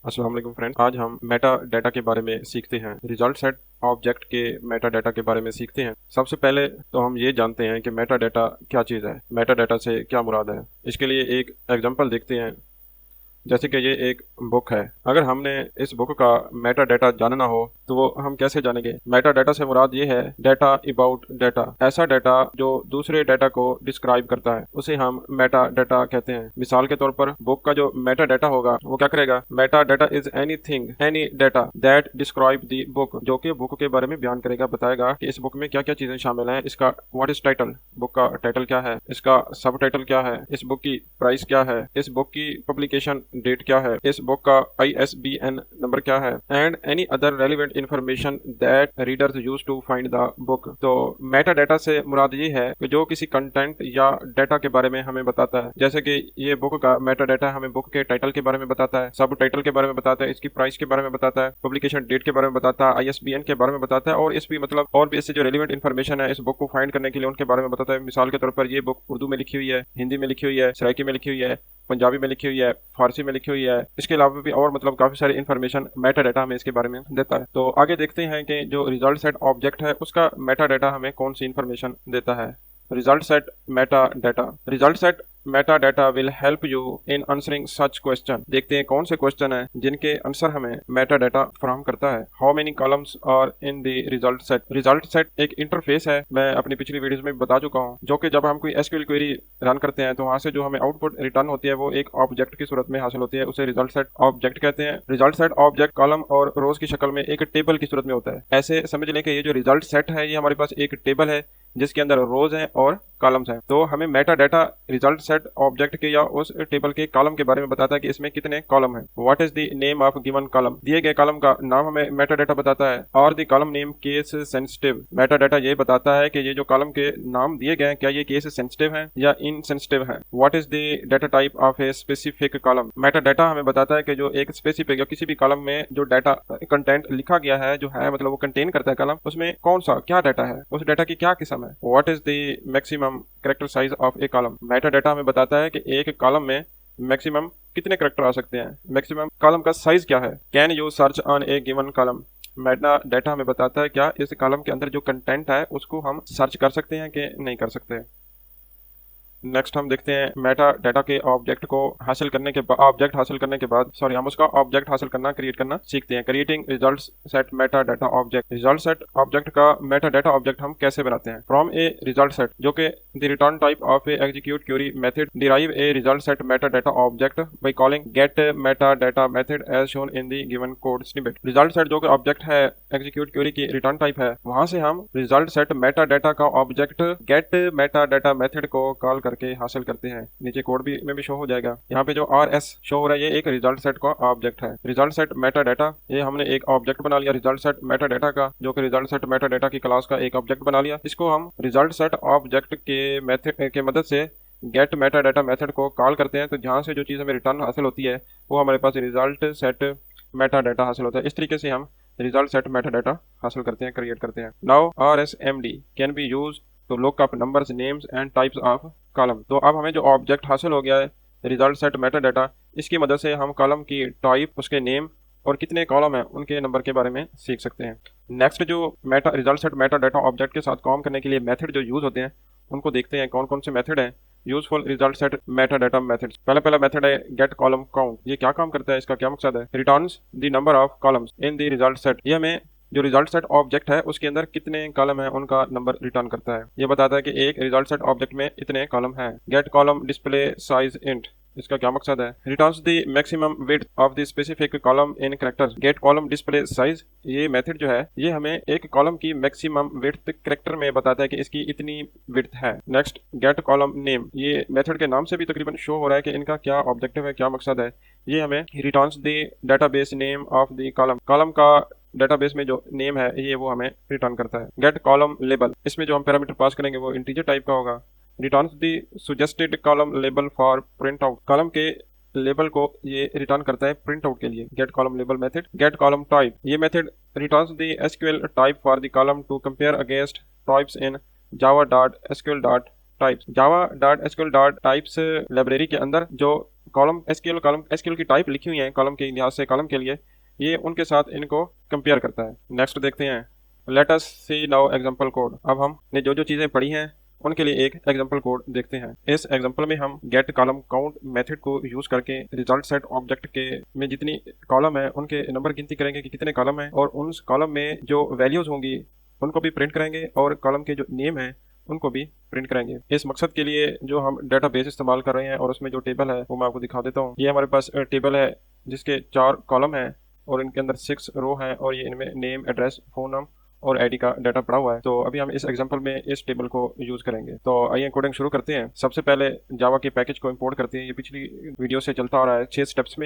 अस्सलाम वालेकुम फ्रेंड्स, आज हम मेटा डाटा के बारे में सीखते हैं। रिजल्ट सेट ऑब्जेक्ट के मेटा डाटा के बारे में सीखते हैं। सबसे पहले तो हम ये जानते हैं कि मेटा डाटा क्या चीज़ है, मेटा डाटा से क्या मुराद है। इसके लिए एक एग्जांपल देखते हैं। जैसे कि ये एक बुक है। अगर हमने इस बुक का मेटा डाटा जानना हो तो वो हम कैसे जानेंगे। मेटा डाटा से मुराद ये है डाटा अबाउट डाटा, ऐसा डाटा जो दूसरे डाटा को डिस्क्राइब करता है उसे हम मेटा डाटा कहते हैं। मिसाल के तौर पर बुक का जो मेटा डाटा होगा वो क्या करेगा, Meta data is anything any data that describe the book, जो कि बुक के बारे में बयान करेगा, बताएगा कि इस बुक में क्या क्या चीजें शामिल हैं। इसका व्हाट इज टाइटल, बुक का टाइटल क्या है, इसका सब टाइटल क्या है, इस बुक की प्राइस क्या है, इस बुक की पब्लिकेशन डेट क्या है, इस बुक का ISBN नंबर क्या है, and any other relevant information that readers use to find the book. तो मेटा डाटा से मुराद ये है कि जो किसी कंटेंट या डाटा के बारे में हमें बताता है। जैसे कि ये बुक का मेटा डाटा हमें बुक के टाइटल के बारे में बताता है, सब टाइटल के बारे में बताता है, इसकी प्राइस के बारे में बताता है, पब्लिकेशन डेट के बारे में बताता है, ISBN के बारे में बताता है, और इस भी मतलब और भी इससे जो रेलिवेंट इन्फॉर्मेशन है इस बुक को फाइंड करने के लिए उनके बारे में बताता है। मिसाल के तौर पर ये बुक उर्दू में लिखी हुई है, हिंदी में लिखी हुई है, सराइकी में लिखी हुई है, पंजाबी में लिखी हुई है, फारसी में लिखी हुई है। इसके अलावा भी और मतलब काफी सारी इन्फॉर्मेशन मेटा डाटा हमें इसके बारे में देता है। तो आगे देखते हैं कि जो रिजल्ट सेट ऑब्जेक्ट है उसका मेटा डाटा हमें कौन सी इन्फॉर्मेशन देता है। Result set meta data, result set meta data will help you in answering such question. देखते हैं कौन से क्वेश्चन है जिनके आंसर हमें मेटा डाटा फराहम करता है। How many columns are in the result set. Result set एक इंटरफेस है, मैं अपनी पिछली वीडियोस में बता चुका हूँ, जो कि जब हम कोई SQL क्वेरी रन करते हैं तो वहां से जो हमें आउटपुट रिटर्न होती है वो एक ऑब्जेक्ट की सूरत में हासिल होती है, उसे रिजल्ट सेट ऑब्जेक्ट कहते हैं। रिजल्ट सेट ऑब्जेक्ट कॉलम और रोज की शक्ल में एक टेबल की सूरत में होता है। ऐसे समझ लें कि ये जो रिजल्ट सेट है ये हमारे पास एक टेबल है जिसके अंदर रोज हैं और कॉलम्स हैं। तो हमें Meta data result set object के या उस टेबल के कॉलम के बारे में बताता है कि इसमें कितने कॉलम हैं। What is the name of given column, दिए गए कॉलम का नाम हमें मेटा डाटा बताता है। और the column name case sensitive, Meta data ये बताता है कि ये जो कॉलम के नाम दिए गए हैं क्या ये केस सेंसिटिव है या इनसेंसिटिव है। What is the data type of a specific column, Meta data हमें बताता है कि जो एक स्पेसिफिक या किसी भी कॉलम में जो डाटा कंटेंट लिखा गया है जो है मतलब वो कंटेन करता है कॉलम, उसमें कौन सा क्या डाटा है, उस डाटा की क्या किस्म है। What is the maximum character size of A column, Meta data हमें बताता है कि एक कॉलम में मैक्सिमम कितने कैरेक्टर आ सकते हैं, मैक्सिमम कॉलम का साइज क्या है। Can you search on A given column, Meta data हमें बताता है क्या इस कॉलम के अंदर जो कंटेंट है उसको हम सर्च कर सकते हैं कि नहीं कर सकते। नेक्स्ट हम देखते हैं मेटा डाटा के ऑब्जेक्ट को हासिल करने के बाद हम उसका ऑब्जेक्ट हासिल करना क्रिएट करना सीखते हैं। Creating result set meta data object, result set object का मेटा डाटा ऑब्जेक्ट हम कैसे बनाते हैं। फ्रॉम ए रिजल्ट सेट, जो कि the return type of a execute query method, derive a result set meta data object by calling get meta data method as shown in the given code snippet. Result set जो कि object है execute query की return type है, वहां से हम result set meta data का object get meta data method को कॉल करके हासिल करते हैं। नीचे कोड भी में भी शो हो जाएगा। यहाँ पे जो RS शो हो रहा है ये एक रिजल्ट सेट का ऑब्जेक्ट है। रिजल्ट सेट मेटा डाटा, ये हमने एक ऑब्जेक्ट बना लिया रिजल्ट सेट मेटा डाटा का, जो कि रिजल्ट सेट मेटा डाटा की क्लास का एक ऑब्जेक्ट बना लिया। इसको हम रिजल्ट सेट ऑब्जेक्ट के मेथड के मदद से गेट मेटा डाटा मेथड को कॉल करते हैं। तो जहाँ से जो चीज़ हमें रिटर्न हासिल होती है वो हमारे पास रिजल्ट सेट मेटा डाटा हासिल होता है। इस तरीके से हम रिजल्ट सेट मेटा डाटा हासिल करते हैं, क्रिएट करते हैं। Now RSMD can be use to look up numbers, names and types of column. तो अब हमें जो ऑब्जेक्ट हासिल हो गया है रिजल्ट सेट मेटा डाटा, इसकी मदद से हम कॉलम की टाइप, उसके नेम और कितने कॉलम हैं उनके नंबर के बारे में सीख सकते हैं। नेक्स्ट जो Meta result set meta data object के साथ काम करने के लिए मेथड जो यूज होते हैं उनको देखते हैं कौन कौन से मेथड हैं। Useful result set meta data methods, पहला मेथड है गेट कॉलम काउंट। ये क्या काम करता है, इसका क्या मकसद है। Returns the number of columns in the result set, ये हमें जो रिजल्ट सेट ऑब्जेक्ट है उसके अंदर कितने कॉलम है उनका नंबर रिटर्न करता है। ये बताता है कि एक रिजल्ट सेट ऑब्जेक्ट में इतने कॉलम हैं। Get column display size int, इसका क्या मकसद है। Returns the maximum width of the specific column in characters. Get column display size, ये मेथड जो है ये हमें एक कॉलम की मैक्सिमम विड्थ कैरेक्टर में बताता है कि इसकी इतनी विड्थ है। नेक्स्ट गेट कॉलम नेम, ये मेथड के नाम से भी तकरीबन शो हो रहा है कि इनका क्या ऑब्जेक्टिव है, क्या मकसद है। ये हमें returns the database name of the column, column का डेटाबेस में जो नेम है ये वो हमें रिटर्न करता है। गेट कॉलम लेबल, इसमें जो हम पैरामीटर पास करेंगे वो इंटीजर टाइप का होगा। Returns the suggested column label for print out, column के लेबल को ये रिटर्न करता है प्रिंट आउट के लिए। Get column label method. Get column type, ये method returns the SQL type for the column to compare against types in java.sql.types। java.sql.types library के अंदर जो कॉलम एसक्यूएल की टाइप लिखी हुई है कॉलम के लिहाज से कॉलम के लिए, ये उनके साथ इनको कंपेयर करता है। नेक्स्ट देखते हैं, लेट अस सी नाउ एग्जांपल कोड। अब हमने जो जो चीज़ें पढ़ी हैं उनके लिए एक एग्जांपल कोड देखते हैं। इस एग्जांपल में हम गेट कॉलम काउंट मेथड को यूज करके रिजल्ट सेट ऑब्जेक्ट के में जितनी कॉलम है उनके नंबर गिनती करेंगे कि कितने कॉलम है, और उन कॉलम में जो वैल्यूज होंगी उनको भी प्रिंट करेंगे और कॉलम के जो नेम है उनको भी प्रिंट करेंगे। इस मकसद के लिए जो हम डेटाबेस इस्तेमाल कर रहे हैं और उसमें जो टेबल है वो मैं आपको दिखा देता हूँ। ये हमारे पास टेबल है जिसके 4 कॉलम है और इनके अंदर 6 रो है, और ये इनमें नेम, एड्रेस, फोन नंबर और आईडी का डाटा पड़ा हुआ है। तो अभी हम इस एग्जांपल में इस टेबल को यूज करेंगे। तो आइए कोडिंग शुरू करते हैं। सबसे पहले जावा के पैकेज को इंपोर्ट करते हैं। ये पिछली वीडियो से चलता आ रहा है। 8 स्टेप्स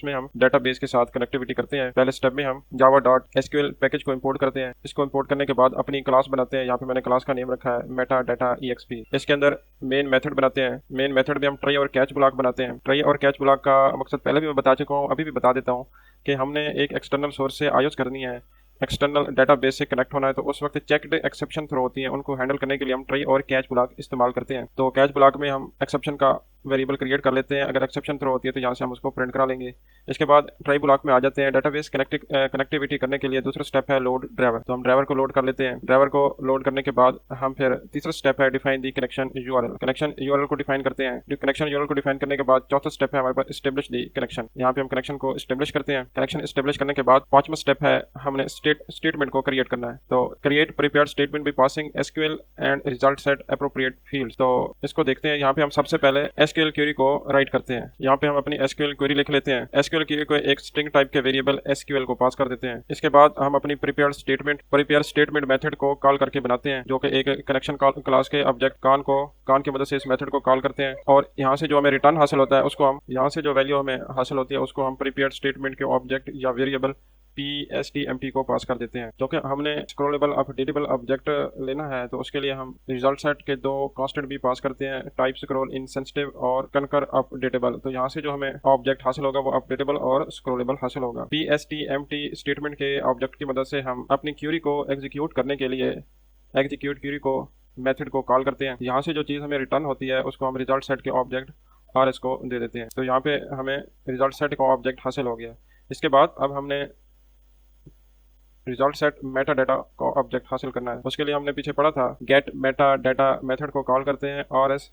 में हम डेटाबेस के साथ कनेक्टिविटी करते हैं। पहले स्टेप में हम जावा डॉट एसक्यूएल पैकेज को इंपोर्ट करते हैं। इसको इंपोर्ट करने के बाद अपनी क्लास बनाते हैं। यहाँ पे मैंने क्लास का नेम रखा है मेटा डाटा EXP। इसके अंदर मेन मेथड बनाते हैं। मेन मेथड में हम ट्राई और कैच ब्लॉक बनाते हैं। ट्राई और कैच ब्लॉक का मकसद पहले भी मैं बता चुका हूँ, अभी भी बता देता हूँ कि हमने एक एक्सटर्नल सोर्स से आयोज करनी है, एक्सटर्नल डेटाबेस से कनेक्ट होना है, तो उस वक्त चेक्ड एक्सेप्शन थ्रो होती है, उनको हैंडल करने के लिए हम ट्राई और कैच ब्लॉक इस्तेमाल करते हैं। तो कैच ब्लॉक में हम एक्सेप्शन का वेरिएबल क्रिएट कर लेते हैं। अगर एक्सेप्शन थ्रो होती है तो यहाँ से हम उसको प्रिंट करा लेंगे। इसके बाद ट्राई ब्लॉक में आ जाते हैं। डेटाबेस कनेक्टिविटी करने के लिए दूसरा स्टेप है लोड ड्राइवर। तो हम ड्राइवर को लोड कर लेते हैं। ड्राइवर को लोड करने के बाद हम फिर तीसरा स्टेप है define the connection URL. Connection URL को डिफाइन करते हैं। कनेक्शन यूआरएल को डिफाइन करने के बाद चौथा स्टेप है हमारे पास एस्टेब्लिश दी कनेक्शन। यहाँ पे हम कनेक्शन को एस्टेब्लिश करते हैं। कनेक्शन एस्टेब्लिश करने के बाद पांचवा स्टेप है हमने स्टेटमेंट को क्रिएट करना है। तो create prepared statement by passing SQL and result set appropriate fields. तो इसको देखते हैं। यहाँ पे हम सबसे पहले एसक्यूएल क्वेरी को राइट करते हैं। यहाँ पे हम अपनी एसक्यूएल क्वेरी लिख लेते हैं। एसक्यूएल क्वेरी को एक स्ट्रिंग टाइप के वेरिएबल एसक्यूएल को पास कर देते हैं। इसके बाद हम अपनी प्रिपेयर स्टेटमेंट मेथड को कॉल करके बनाते हैं, जो कि एक कनेक्शन क्लास के ऑब्जेक्ट कान की मदद से इस मेथड को कॉल करते हैं। और यहाँ से जो हमें रिटर्न हासिल होता है उसको हम यहाँ से जो वैल्यू हमें हासिल होती है उसको हम प्रिपेयर स्टेटमेंट के ऑब्जेक्ट या वेरिएबल PSTMT को पास कर देते हैं। क्योंकि हमने स्क्रॉलेबल अपडेटेबल ऑब्जेक्ट लेना है तो उसके लिए हम रिजल्ट सेट के 2 कांस्टेंट भी पास करते हैं, टाइप स्क्रॉल इनसेंसिटिव और कनकर अपडेटेबल। तो यहाँ से जो हमें ऑब्जेक्ट हासिल होगा वो अपडेटेबल और स्क्रॉलेबल हासिल होगा। PSTMT स्टेटमेंट के ऑब्जेक्ट की मदद से हम अपनी क्यूरी को एग्जीक्यूट करने के लिए एग्जीक्यूट क्यूरी को मेथड को कॉल करते हैं। यहाँ से जो चीज़ हमें रिटर्न होती है उसको हम रिजल्ट सेट के ऑब्जेक्ट RS को दे देते हैं। तो यहाँ पे हमें रिजल्ट सेट का ऑब्जेक्ट हासिल हो गया। इसके बाद अब हमने रिजल्ट सेट मेटा डाटा को ऑब्जेक्ट हासिल करना है। उसके लिए हमने पीछे पढ़ा था गेट मेटा डाटा मेथड को कॉल करते हैं RS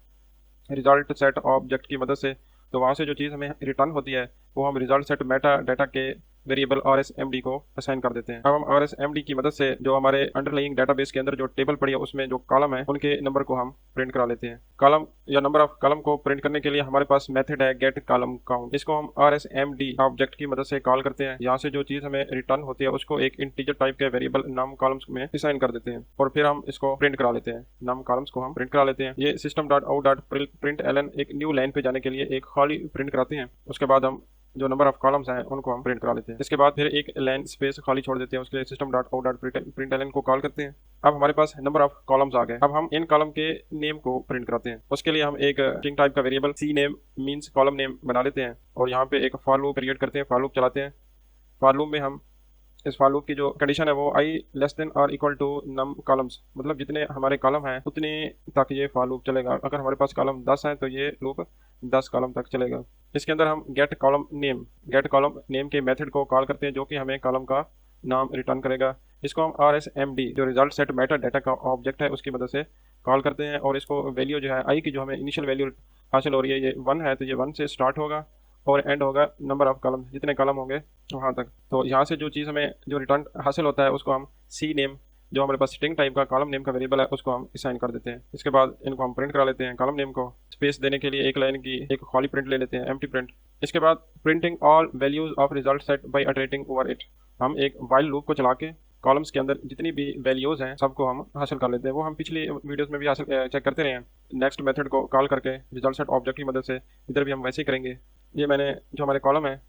रिजल्ट सेट ऑब्जेक्ट की मदद से। तो वहाँ से जो चीज़ हमें रिटर्न होती है वो हम रिजल्ट सेट मेटा डाटा के वेरिएबल RSMD को असाइन कर देते हैं। अब हम RSMD की मदद से जो हमारे अंडरलाइंग डेटाबेस के अंदर जो टेबल पड़ी है उसमें जो कॉलम है उनके नंबर को हम प्रिंट करा लेते हैं। कॉलम या नंबर ऑफ कॉलम को प्रिंट करने के लिए हमारे पास मेथड है गेट कॉलम काउंट। इसको हम RSMD ऑब्जेक्ट की मदद से कॉल करते हैं। यहाँ से जो चीज़ हमें रिटर्न होती है उसको एक इंटीजर टाइप के वेरिएबल नाम कॉलम्स में असाइन कर देते हैं और फिर हम इसको प्रिंट करा लेते हैं। नाम कॉलम्स को हम प्रिंट करा लेते हैं। ये system.out.println एक न्यू लाइन पे जाने के लिए एक खाली प्रिंट कराते हैं। उसके बाद हम जो नंबर ऑफ कॉलम्स हैं उनको हम प्रिंट करा लेते हैं। इसके बाद फिर एक लाइन स्पेस खाली छोड़ देते हैं। उसके लिए system.out.println को कॉल करते हैं। अब हमारे पास नंबर ऑफ कॉलम्स आ गए। अब हम इन कॉलम के नेम को प्रिंट कराते हैं। उसके लिए हम एक स्ट्रिंग टाइप का variable CNAME means column name बना लेते हैं और यहाँ पे एक फॉर लूप क्रिएट करते हैं। फॉर लूप चलाते हैं। फॉर लूप में हम इस फॉर लूप की जो कंडीशन है वो i लेस देन और इक्वल टू नम कॉलम्स, मतलब जितने हमारे कॉलम हैं उतने तक ये फॉर लूप चलेगा। अगर हमारे पास कॉलम 10 है तो ये लूप 10 कॉलम तक चलेगा। इसके अंदर हम गेट कॉलम नेम के मेथड को कॉल करते हैं जो कि हमें कॉलम का नाम रिटर्न करेगा। इसको हम RSMD जो रिजल्ट सेट मेटा डाटा का ऑब्जेक्ट है उसकी मदद से कॉल करते हैं और इसको वैल्यू जो है i की जो हमें इनिशियल वैल्यू हासिल हो रही है ये 1 है तो ये 1 से स्टार्ट होगा और एंड होगा नंबर ऑफ कॉलम, जितने कॉलम होंगे वहाँ तक। तो यहाँ से जो चीज़ हमें जो रिटर्न हासिल होता है उसको हम CNAME जो हमारे पास स्ट्रिंग टाइप का कॉलम नेम का वेरिएबल है उसको हम असाइन कर देते हैं। इसके बाद इनको हम प्रिंट करा लेते हैं। कॉलम नेम को स्पेस देने के लिए एक लाइन की एक खाली प्रिंट ले लेते हैं, एम्प्टी प्रिंट। इसके बाद printing all values of result set by iterating over it. हम एक व्हाइल लूप को चला के कॉलम्स के अंदर जितनी भी वैल्यूज हैं सबको हम हासिल कर लेते हैं। वो हम पिछली वीडियोस में भी हासिल चेक करते रहे हैं। नेक्स्ट मेथड को कॉल करके रिजल्ट सेट ऑब्जेक्ट की मदद से इधर भी हम वैसे ही करेंगे। ये मैंने जो हमारे कॉलम है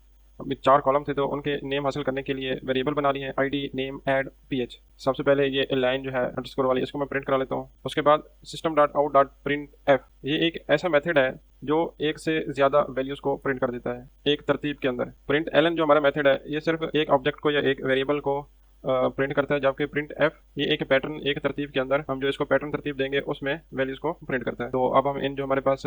4 कॉलम थे तो उनके नेम हासिल करने के लिए वेरिएबल बना लिए हैं ID नेम ऐड PH। सबसे पहले ये लाइन जो है अंडरस्कोर वाली इसको मैं प्रिंट करा लेता हूँ। उसके बाद system.out.printf ये एक ऐसा मेथड है जो एक से ज़्यादा वैल्यूज़ को प्रिंट कर देता है एक तरतीब के अंदर। println जो हमारा मेथड है ये सिर्फ एक ऑब्जेक्ट को या एक वेरिएबल को प्रिंट करता है, जबकि printf ये एक पैटर्न एक तरतीब के अंदर हम जो इसको पैटर्न तरतीब देंगे उसमें वैल्यूज़ को प्रिंट करता है। तो अब हम इन जो हमारे पास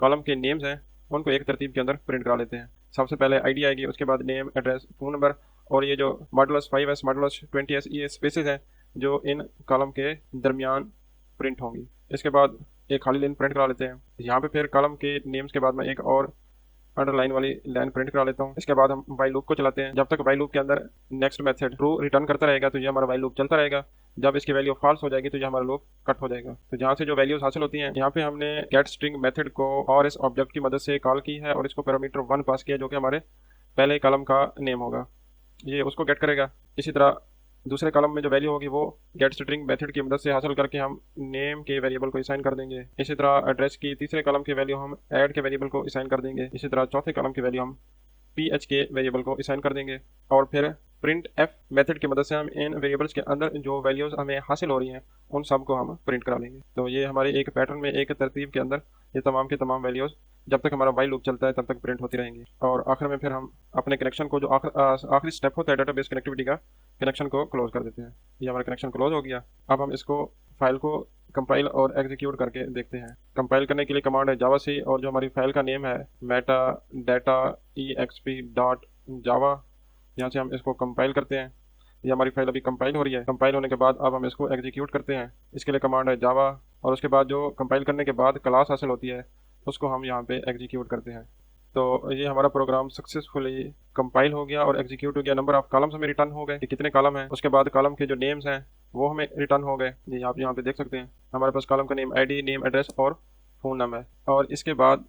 कॉलम के नेम्स हैं उनको एक तरतीब के अंदर प्रिंट करा लेते हैं। सबसे पहले आईडी आएगी, उसके बाद नेम, एड्रेस, फ़ोन नंबर, और ये जो मॉडुलस 5s मॉडुलस 20s ये स्पेसेस हैं जो इन कॉलम के दरमियान प्रिंट होंगी। इसके बाद एक खाली लाइन प्रिंट करा लेते हैं। यहाँ पे फिर कॉलम के नेम्स के बाद में एक और अंडरलाइन वाली लाइन प्रिंट करा लेता हूँ। इसके बाद हम वाइल लूप को चलाते हैं। जब तक वाइल लूप के अंदर नेक्स्ट मेथड ट्रू रिटर्न करता रहेगा तो ये हमारा वाइल लूप चलता रहेगा। जब इसकी वैल्यू फॉल्स हो जाएगी तो ये हमारा लूप कट हो जाएगा। तो जहाँ से जो वैल्यूज हासिल होती हैं, यहाँ पे हमने गेट स्ट्रिंग मेथड को और इस ऑब्जेक्ट की मदद से कॉल की है और इसको पैरामीटर 1 पास किया जो कि हमारे पहले कॉलम का नेम होगा, ये उसको गेट करेगा। इसी तरह दूसरे कॉलम में जो वैल्यू होगी वो गेट स्ट्रिंग मेथड की मदद से हासिल करके हम नेम के वेरिएबल को असाइन कर देंगे। इसी तरह एड्रेस की तीसरे कॉलम की वैल्यू हम ऐड के वेरिएबल को असाइन कर देंगे। इसी तरह चौथे कॉलम की वैल्यू हम ph के वेरिएबल को असाइन कर देंगे और फिर प्रिंट एफ मेथड की मदद से हम इन वेरिएबल्स के अंदर जो वैल्यूज हमें हासिल हो रही हैं उन सब को हम प्रिंट करा लेंगे। तो ये हमारे एक पैटर्न में एक तरतीब के अंदर ये तमाम के तमाम वैल्यूज जब तक हमारा वाइल लूप चलता है तब तक प्रिंट होती रहेंगी। और आखिर में फिर हम अपने कनेक्शन को जो आखिरी स्टेप होता है डेटाबेस कनेक्टिविटी का, कनेक्शन को क्लोज कर देते हैं। ये हमारा कनेक्शन क्लोज हो गया। अब हम इसको फाइल को कंपाइल और एग्जीक्यूट करके देखते हैं। कंपाइल करने के लिए कमांड है जावा सी और जो हमारी फाइल का नेम है मेटा डाटा exp.java, यहाँ से हम इसको कंपाइल करते हैं। ये हमारी फाइल अभी कंपाइल हो रही है। कंपाइल होने के बाद अब हम इसको एग्जीक्यूट करते हैं। इसके लिए कमांड है जावा और उसके बाद जो कंपाइल करने के बाद क्लास हासिल होती है उसको हम यहाँ पे एग्जीक्यूट करते हैं। तो ये हमारा प्रोग्राम सक्सेसफुली कंपाइल हो गया और एग्जीक्यूट हो गया। नंबर ऑफ कॉलम्स हमें रिटर्न हो गए कि कितने कॉलम हैं। उसके बाद कॉलम के जो नेम्स हैं वो हमें रिटर्न हो गए। ये आप यहाँ पे देख सकते हैं हमारे पास कॉलम का नेम, आईडी, नेम, एड्रेस और फ़ोन नंबर है। और इसके बाद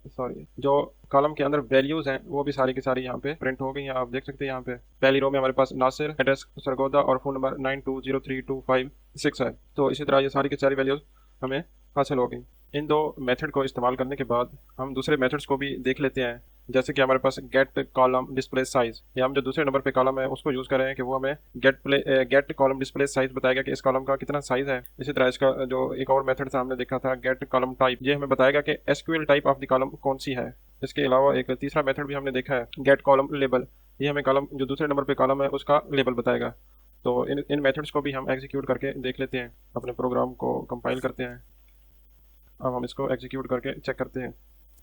जो कॉलम के अंदर वैल्यूज़ हैं वो भी सारी की सारी यहाँ पे प्रिंट हो गई हैं। आप देख सकते हैं यहाँ पे पहली रो में हमारे पास नासिर, एड्रेस सरगोदा और फ़ोन नंबर 92032556 है। तो इसी तरह ये सारी की सारी वैल्यूज़ हमें हासिल हो गई। इन दो मेथड को इस्तेमाल करने के बाद हम दूसरे मेथड्स को भी देख लेते हैं। जैसे कि हमारे पास गेट कॉलम डिस्प्ले साइज, या हम जो दूसरे नंबर पे कॉलम है उसको यूज़ कर रहे हैं कि वो हमें गेट कॉलम डिस्प्ले साइज बताएगा कि इस कॉलम का कितना साइज है। इसी तरह इसका जो एक और मेथड था हमने देखा था गेट कॉलम टाइप, ये हमें बताएगा कि SQL type of the column कौन सी है। इसके अलावा एक तीसरा मेथड भी हमने देखा है गेट कॉलम लेबल, ये हमें कॉलम जो दूसरे नंबर पे कॉलम है उसका लेबल बताएगा। तो इन मेथड्स को भी हम एग्जीक्यूट करके देख लेते हैं। अपने प्रोग्राम को कंपाइल करते हैं। अब हम इसको एग्जीक्यूट करके चेक करते हैं।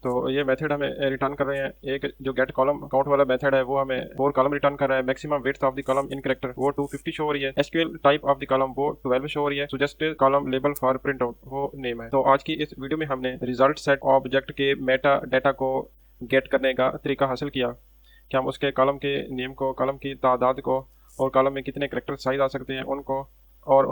तो ये मेथड हमें रिटर्न कर रहे हैं। एक जो गेट कॉलम काउंट वाला मेथड है वो हमें 4 कॉलम रिटर्न कर रहा है। Maximum width of the column in character वो 250 शो हो रही है। SQL type of the column वो 12 शो हो रही है। Suggested column label for print out वो नेम है। तो आज की इस वीडियो में हमने रिजल्ट सेट ऑब्जेक्ट के मेटा डाटा को गेट करने का तरीका हासिल किया कि हम उसके कॉलम के नेम को, कॉलम की तादाद को और कॉलम में कितने कैरेक्टर साइज आ सकते हैं उनको, और